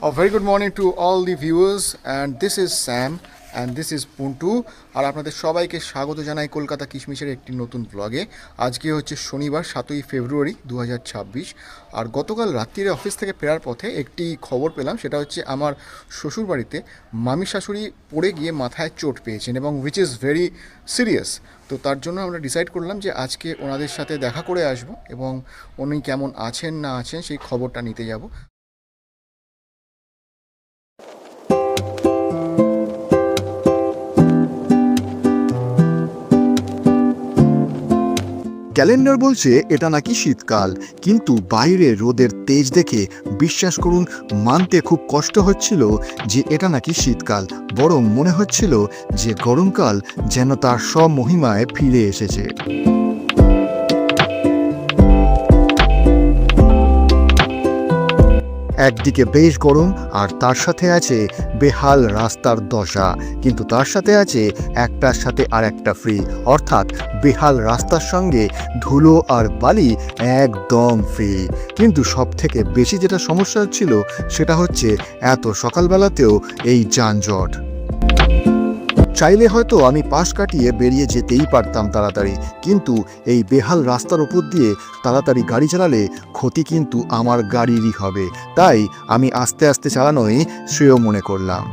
A very good morning to all the viewers, and this is Sam and this is Puntu আর আপনাদের সবাইকে স্বাগত জানাই কলকাতা কিশমিশের একটি নতুন ব্লগে। আজকে হচ্ছে শনিবার 7ই ফেব্রুয়ারি 2026 আর গতকাল রাত্রিরে অফিস থেকে ফেরার পথে একটি খবর পেলাম, সেটা হচ্ছে আমার শ্বশুরবাড়িতে মামি শাশুড়ি পড়ে গিয়ে মাথায় চোট পেয়েছেন এবং উইচ ইজ ভেরি সিরিয়াস। তো তার জন্য আমরা ডিসাইড করলাম যে আজকে ওনাদের সাথে দেখা করে আসব এবং উনি কেমন আছেন না আছেন সেই খবরটা নিতে যাব। ক্যালেন্ডার বলছে এটা নাকি শীতকাল, কিন্তু বাইরে রোদের তেজ দেখে বিশ্বাস করুন মানতে খুব কষ্ট হচ্ছিল যে এটা নাকি শীতকাল। বরং মনে হচ্ছিল যে গরমকাল যেন তার সব মহিমায় ফিরে এসেছে। একদিকে বেশ গরম আর তার সাথে আছে বেহাল রাস্তার দশা, কিন্তু তার সাথে আছে একটার সাথে আর একটা ফ্রি, অর্থাৎ বেহাল রাস্তার সঙ্গে ধুলো আর বালি একদম ফ্রি। কিন্তু সব থেকে বেশি যেটা সমস্যা ছিল সেটা হচ্ছে এত সকালবেলাতেও এই যানজট। চাইলে হয়তো আমি পাশ কাটিয়ে বেরিয়ে যেতেই পারতাম তাড়াতাড়ি, কিন্তু এই বেহাল রাস্তার উপর দিয়ে তাড়াতাড়ি গাড়ি চালালে ক্ষতি কিন্তু আমার গাড়িরই হবে, তাই আমি আস্তে আস্তে চালানোই শ্রেয় মনে করলাম।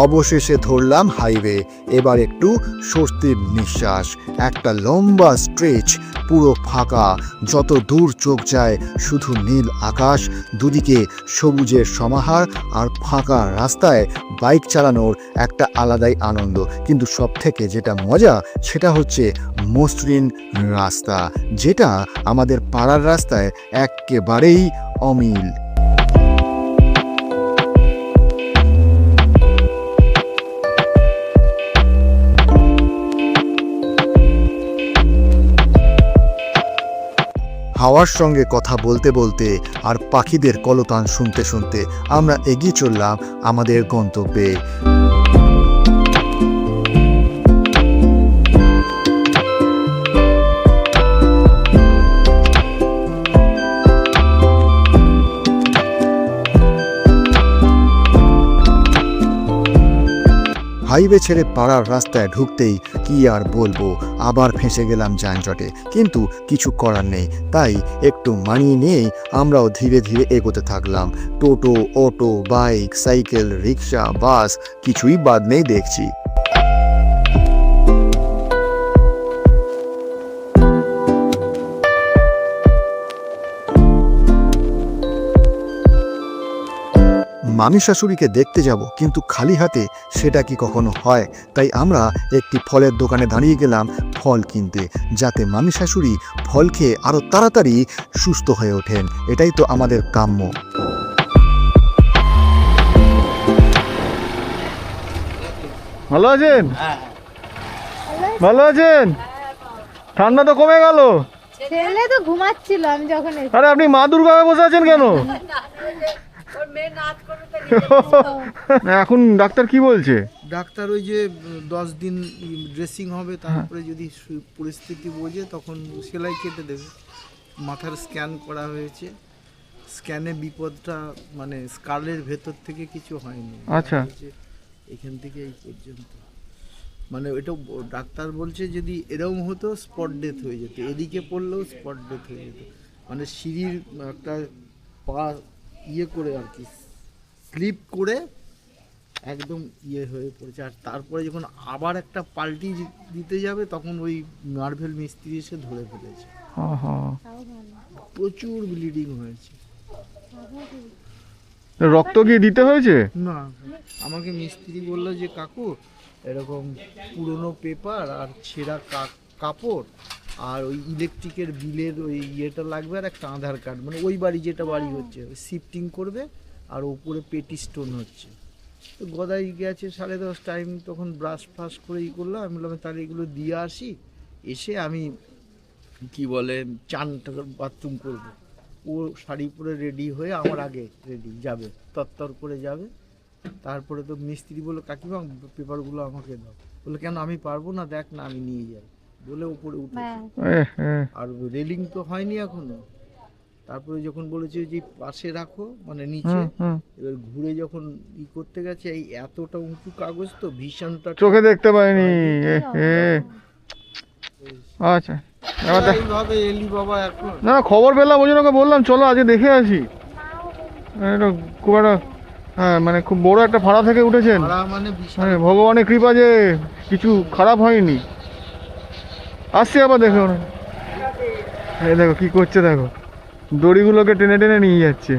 অবশেষে ধরলাম হাইওয়ে। এবার একটু স্বস্তির নিঃশ্বাস। একটা লম্বা স্ট্রেচ, পুরো ফাঁকা, যত দূর চোখ যায় শুধু নীল আকাশ, দুদিকে সবুজের সমাহার আর ফাঁকা রাস্তায় বাইক চালানোর একটা আলাদাই আনন্দ। কিন্তু সব থেকে যেটা মজা সেটা হচ্ছে মসৃণ রাস্তা, যেটা আমাদের পাড়ার রাস্তায় একেবারেই অমিল। হাওয়ার সঙ্গে কথা বলতে বলতে আর পাখিদের কলতান শুনতে শুনতে আমরা এগিয়ে চললাম আমাদের গন্তব্যে। হাইওয়ে ছেড়ে পাড়ার রাস্তায় ঢুকতেই কি আর বলবো, আবার ফেঁসে গেলাম যানজটে। কিন্তু কিছু করার নেই, তাই একটু মানিয়ে নিয়েই আমরাও ধীরে ধীরে এগোতে থাকলাম। টোটো, অটো, বাইক, সাইকেল, রিক্সা, বাস কিছুই বাদ নেই দেখছি। মামি শাশুড়িকে দেখতে যাব, কিন্তু খালি হাতে সেটা কি কখনো হয়? তাই আমরা একটি ফলের দোকানে দাঁড়িয়ে গেলাম ফল কিনতে, যাতে মামি শাশুড়ি ফল খেয়ে আরও তাড়াতাড়ি সুস্থ হয়ে ওঠেন। এটাই তো আমাদের কাম্য। ভালো আছেন? ভালো আছেন? ঠান্ডা তো কমে গেল। ছেলে তো ঘুমাচ্ছিল আমি যখন আরে আপনি মা দুর্গা হয়ে বসে আছেন কেন? এখন ডাক্তার কি বলছে? ডাক্তার ওই যে 10 দিন ড্রেসিং হবে, তারপরে যদি পরিস্থিতি বোঝে তখন সেলাই কেটে দেবে। মাথার স্ক্যান করা হয়েছে, স্ক্যানে বিপদটা মানে স্কালের ভেতর থেকে কিছু হয়নি। আচ্ছা, এখান থেকে এই পর্যন্ত মানে এটা ডাক্তার বলছে যদি এরকম হতো স্পট ডেথ হয়ে যেত, এদিকে পড়লেও স্পট ডেথ হয়ে যেত। মানে সিঁড়ির একটা পা ইয়ে করে আর কি স্লিপ করে একদম ইয়ে হয়ে পড়েছে। আর তারপরে যখন আবার একটা পাল্টি দিতে যাবে তখন ওই মার্বেল মিস্ত্রি এসে ধরে ফেলেছে। প্রচুর ব্লিডিং হয়েছে। রক্ত কি দিতে হয়েছে? না, আমাকে মিস্ত্রি বললো যে কাকু এরকম পুরনো পেপার আর ছেঁড়া কাপড় আর ওই ইলেকট্রিকের বিলের ওই ইয়েটা লাগবে আর একটা আধার কার্ড, মানে ওই বাড়ি যেটা বাড়ি হচ্ছে শিফটিং করবে আর ওপরে পেটি স্টোন হচ্ছে। তো গদাই গেছে 10:30 টাইম, তখন ব্রাশ ফাশ করে ই করলো। আমি বললাম তাহলে এগুলো দিয়ে আসি, এসে আমি কি বলে চান বাথরুম করবো। ও শাড়ি পরে রেডি হয়ে আমার আগে রেডি যাবে, তত্তর করে যাবে। তারপরে তো মিস্ত্রি বললো কাকিমা পেপারগুলো আমাকে দাও। বলে কেন, আমি পারবো না, দেখ না আমি নিয়ে যাই বলে উপরে উঠে। আর রেলিং তো হয়নি এখনো, তারপরে যখন বলেছে যে পাশে রাখো মানে নিচে, হুম। এবার ঘুরে যখন করতে গেছে, এই এতটা উঁচু কাগজ তো ভীষণটা চোখে দেখতে পাইনি। আচ্ছা এইভাবে এলি বাবা এখন। না খবর পেলাম, ওই জন্য ওকে বললাম চলো আজকে দেখে আসি। এটা খুব একটা হ্যাঁ মানে খুব বড় একটা ফাড়া থেকে উঠেছেন। ভাড়া মানে বিশাল। মানে ভগবানের কৃপা যে কিছু খারাপ হয়নি। আসছি আবার দেখো, এই দেখো কি করছে, দেখো দড়িগুলোকে টেনে টেনে নিয়ে যাচ্ছে।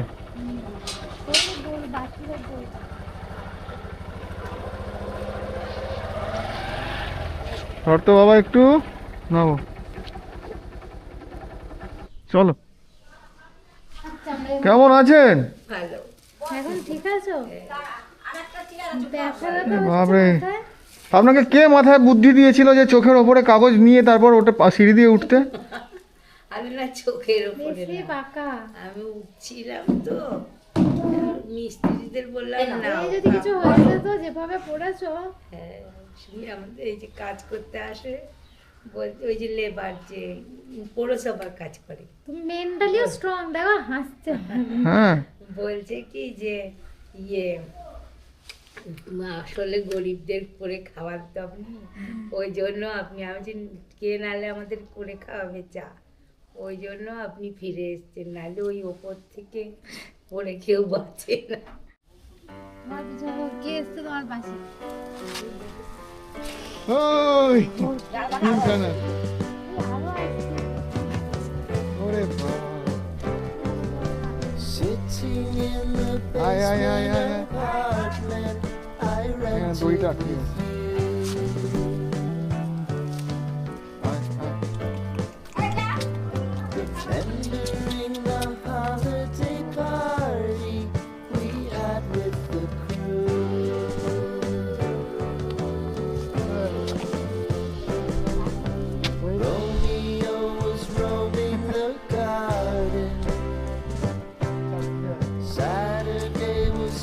শর্ত বাবা একটু নামো, চলো। কেমন আছেন? এখন ঠিক আছো? ব্যথাটা তো বাপরে, হচ্ছে মাথায়। আপনাকে কে মাথায় বুদ্ধি দিয়েছিল যে চোখের ওপরে কাগজ নিয়ে তারপর ওটা সিঁড়ি দিয়ে উঠতে? আমি না চোখের ওপরে বেশি না, পাকা। আমি উঠছিলাম তো মিস্ত্রিদের বললাম না এই যদি কিছু হয়েছে তো যেভাবে পড়েছো। হ্যাঁ, শুনি আমাদের এই যে কাজ করতে আসে বলতে, ওই যে লেবার যে পৌরসভার কাজ করে, তুমি মেন্টালিও স্ট্রং, দেখো হাসছে। হ্যাঁ বলছে কি যে ইয়ে আসলে গরিবদের করে খাওয়ার তো আপনি, ওই জন্য আপনি, আমি যে কে নাহলে আমাদের করে খাওয়াবে চা, ওই জন্য আপনি ফিরে এসছেন, নাহলে ওই ওপর থেকে পড়ে কেউ বাঁচে না। আমার পিছনে কে এসছে তোমার পাশে? ওই তিনখানা। আরো আসছে। ওরে বাবা। আয় আয় আয় আয় আয়। হ্যাঁ, দড়িটা আটকে গেছে। আয়, আয়।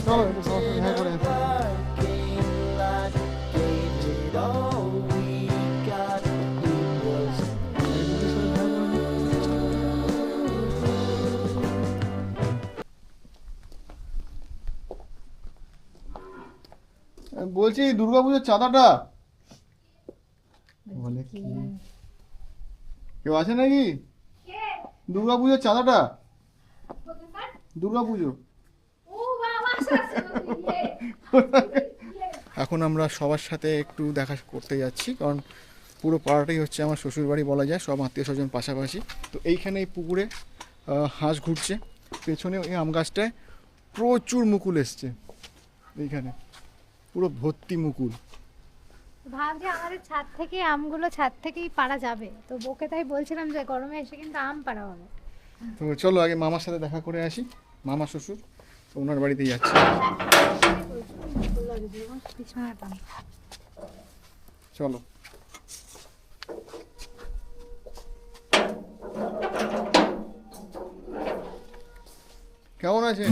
চলো, একটু সবার সাথে দেখা করে আসি। বলছি দুর্গাপুজোর চাঁদাটা বলে কি কেউ আছে নাকি? দুর্গাপুজোর চাঁদাটা, দুর্গাপুজো। এখন আমরা সবার সাথে একটু দেখা করতে যাচ্ছি, কারণ পুরো পাড়াটাই হচ্ছে আমার শ্বশুরবাড়ি বলা যায়, সব আত্মীয় স্বজন পাশাপাশি। তো এইখানে এই পুকুরে হাঁস ঘুরছে, পেছনে এই আম গাছটায় প্রচুর মুকুল এসছে, এইখানে পুরো ভর্তি মুকুল। ভাবছি আমাদের ছাদ থেকে আমগুলো ছাদ থেকেই পাড়া যাবে, তো ওকে তাই বলছিলাম যে গরমে এসে কিন্তু আম পাড়া হবে। তো চলো আগে মামার সাথে দেখা করে আসি, মামা শ্বশুর, তো ওনার বাড়িতেই যাচ্ছি। বিছানাটা চলো। কেমন আছে?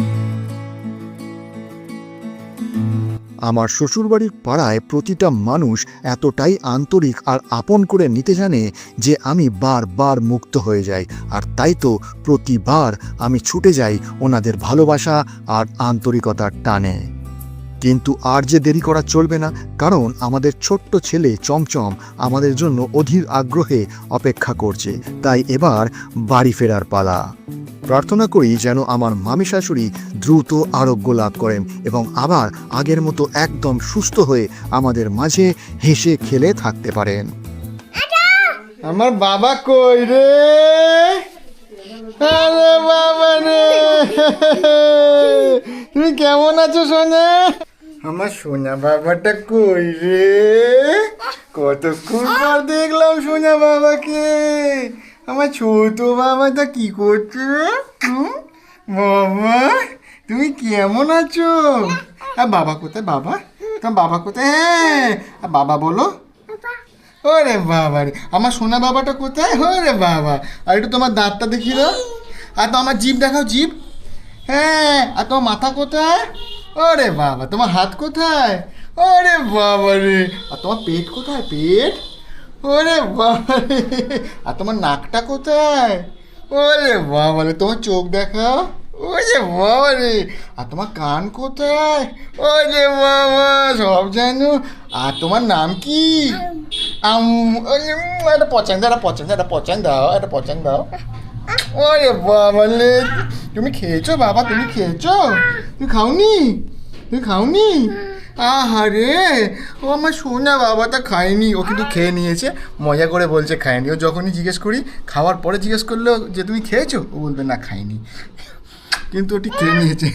আমার শ্বশুরবাড়ির পাড়ায় প্রতিটা মানুষ এতটাই আন্তরিক আর আপন করে নিতে জানে যে আমি বারবার মুক্ত হয়ে যাই, আর তাই তো প্রতিবার আমি ছুটে যাই ওনাদের ভালোবাসা আর আন্তরিকতার টানে। কিন্তু আর যে দেরি করা চলবে না, কারণ আমাদের ছোট্ট ছেলে চমচম আমাদের জন্য অধীর আগ্রহে অপেক্ষা করছে। তাই এবার বাড়ি ফেরার পালা। প্রার্থনা করি যেন আমার মামি শাশুড়ি দ্রুত আরোগ্য লাভ করেন এবং আবার আগের মতো একদম সুস্থ হয়ে আমাদের মাঝে হেসে খেলে থাকতে পারেন। আমার বাবা কই রে? আরে বাবা রে, তুমি কেমন আছো সোনা? আমার সোনা বাবাটা কই রে? কতক্ষণ পর দেখলাম সোনা বাবাকে। আমার ছোট বাবাটা কি করছে? বাবা তুমি কেমন আছো? আর বাবা কোথায়? বাবা তোমার বাবা কোথায়? হ্যাঁ বাবা বলো। ওরে বাবা রে, আমার সোনা বাবাটা কোথায়? ওরে বাবা, আর একটু তোমার দাঁতটা দেখিয়ে দাও, আর তো আমার জিভ দেখাও, জিভ। হ্যাঁ, আর তোমার মাথা কোথায়? ওরে বাবা, তোমার হাত কোথায়? ওরে বাবা রে, আর তোমার পেট কোথায়? পেট? ওরে বাবা রে, আর তোমার নাকটা কোথায়? ওরে বাবা রে, তোমার চোখ দেখা, ওরে বাবা রে, আর তোমার কান কোথায়, ওরে বাবা সব জানো। আর তোমার নাম কি? একটা পচাং দাও, একটা পচাং দাও, একটা পচাং দাও। ওরে বাবা রে, তুমি খেয়েছো বাবা, তুমি খেয়েছো? তুমি খাওনি? তুমি খাওনি? আহারে, ও আমার সোনা বাবাটা খায়নি, ও কিন্তু খেয়ে নিয়েছে, মজা করে বলছে খায়নি। ও যখনই জিজ্ঞেস করি, খাওয়ার পরে জিজ্ঞেস করলো যে তুমি খেয়েছো, ও বলবে না খাইনি, কিন্তু ওটি খেয়ে নিয়েছে।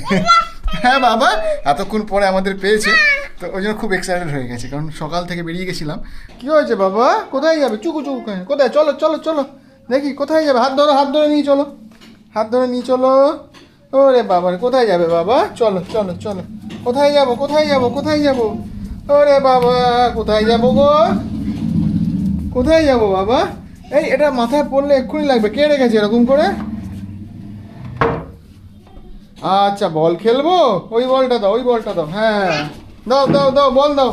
হ্যাঁ বাবা, এতক্ষণ পরে আমাদের পেয়েছে, তো ওই জন্য খুব এক্সাইটেড হয়ে গেছে, কারণ সকাল থেকে বেরিয়ে গেছিলাম। কী হয়েছে বাবা, কোথায় যাবে? চুকু চুকু খায় কোথায়? চলো চলো চলো দেখি কোথায় যাবে, হাত ধরে নিয়ে চলো, হাত ধরে নিয়ে চলো। ওরে বাবা, কোথায় যাবে বাবা? চলো চলো চলো, কোথায় যাবো, কোথায় যাবো, কোথায় যাবো? ওরে বাবা, কোথায় যাবো গো, কোথায় যাবো বাবা? এই এটা মাথায় পড়লে এক্ষুনি লাগবে, কে রেখেছে এরকম করে? আচ্ছা বল খেলবো, ওই বলটা দাও, ওই বলটা দাও, হ্যাঁ দাও দাও দাও, বল দাও।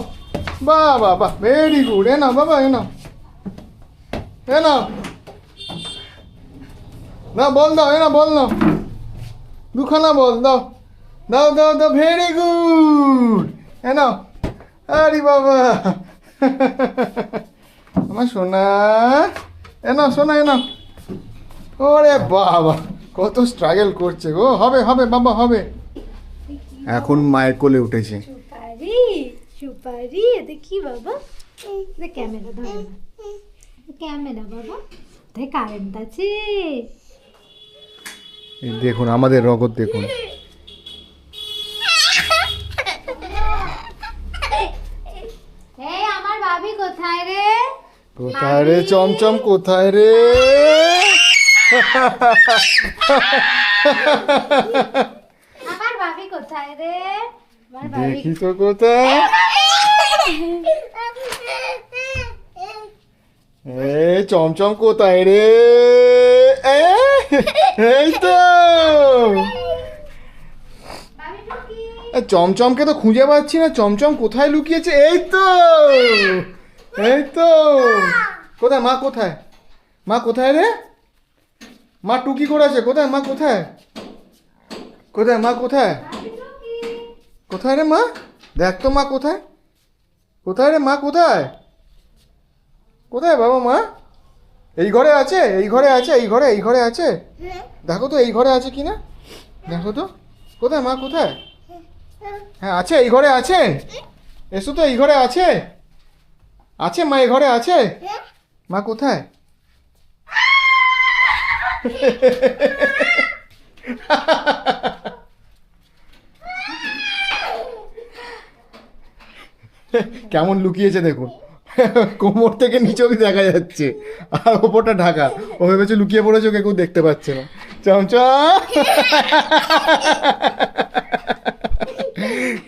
বাহ বাহ বাহ, ভেরি গুড, এ নাও বাবা, এ নাও, এ নাও, না বল দাও, এ না বল নাও, দুখানা বল দাও, দাও দাও দাও, ভেরি গুড, এ নাও। আরে বাবা, আমার সোনা, এ নাও সোনা, এ নাও। ওরে বাবা, কত স্ট্রাগল করছে গো, হবে হবে বাবা হবে। এখন মায়ের কোলে উঠেছে। সুপারি, সুপারি, এটা কি বাবা? এটা ক্যামেরা ধরে না, ক্যামেরা বাবা, তাই কারেন্ট আছে। এই দেখুন আমাদের রগত দেখুন। এই আমার ভাবি কোথায় রে? কোথায় রে চমচম, কোথায় রে? আমার ভাবি কোথায় রে? আমার ভাবি দেখি তো কোথায়। এই চমচম কোথায় রে? এই তো ভাবি টুকি। চমচমকে তো খুঁজে পাচ্ছি না, চমচম কোথায় লুকিয়েছে? এই তো, এই তো, কোথায় মা, কোথায় মা, কোথায় রে? মা টুকি করেছে, কোথায় মা, কোথায়, কোথায় মা, কোথায়, কোথায় রে মা? দেখ তো মা কোথায়, কোথায় রে মা, কোথায়, কোথায় বাবা মা? এই ঘরে আছে, এই ঘরে আছে, এই ঘরে, এই ঘরে আছে, দেখো তো এই ঘরে আছে কিনা, দেখো তো কোথায় মা, কোথায়? হ্যাঁ আছে, এই ঘরে আছে, এসো তো, এই ঘরে আছে, আছে মা, এই ঘরে আছে, মা কোথায়? কেমন লুকিয়েছে দেখুন, কোমর থেকে নিচে অবধি দেখা যাচ্ছে, আর ওপরটা ঢাকা, ও ভেবেছে লুকিয়ে পড়েছে, ওকে কেউ দেখতে পাচ্ছে না। চমচম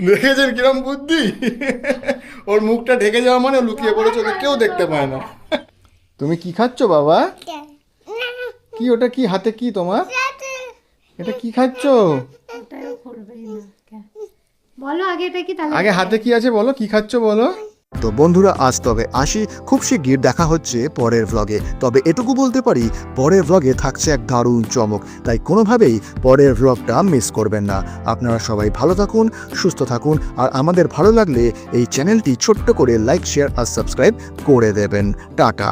দেখেছেন কিরম বুদ্ধি, ওর মুখটা ঢেকে যাওয়া মানে ও লুকিয়ে পড়েছে, ওকে কেউ দেখতে পায় না। তুমি কি খাচ্ছ বাবা? কি ওটা, কি হাতে, কি তোমার এটা, কি খাচ্ছ? ওটাও করবেই না, বলো আগে এটা কি, তাহলে আগে হাতে কি আছে বলো, কি খাচ্ছ বলো। তো বন্ধুরা আজ তবে আসি, খুব শিগগির দেখা হচ্ছে পরের ভ্লগে। তবে এটুকু বলতে পারি, পরের ভ্লগে থাকছে এক দারুণ চমক, তাই কোনোভাবেই পরের ভ্লগটা মিস করবেন না। আপনারা সবাই ভালো থাকুন, সুস্থ থাকুন, আর আমাদের ভালো লাগলে এই চ্যানেলটি ছোট্ট করে লাইক, শেয়ার আর সাবস্ক্রাইব করে দেবেন। টাটা।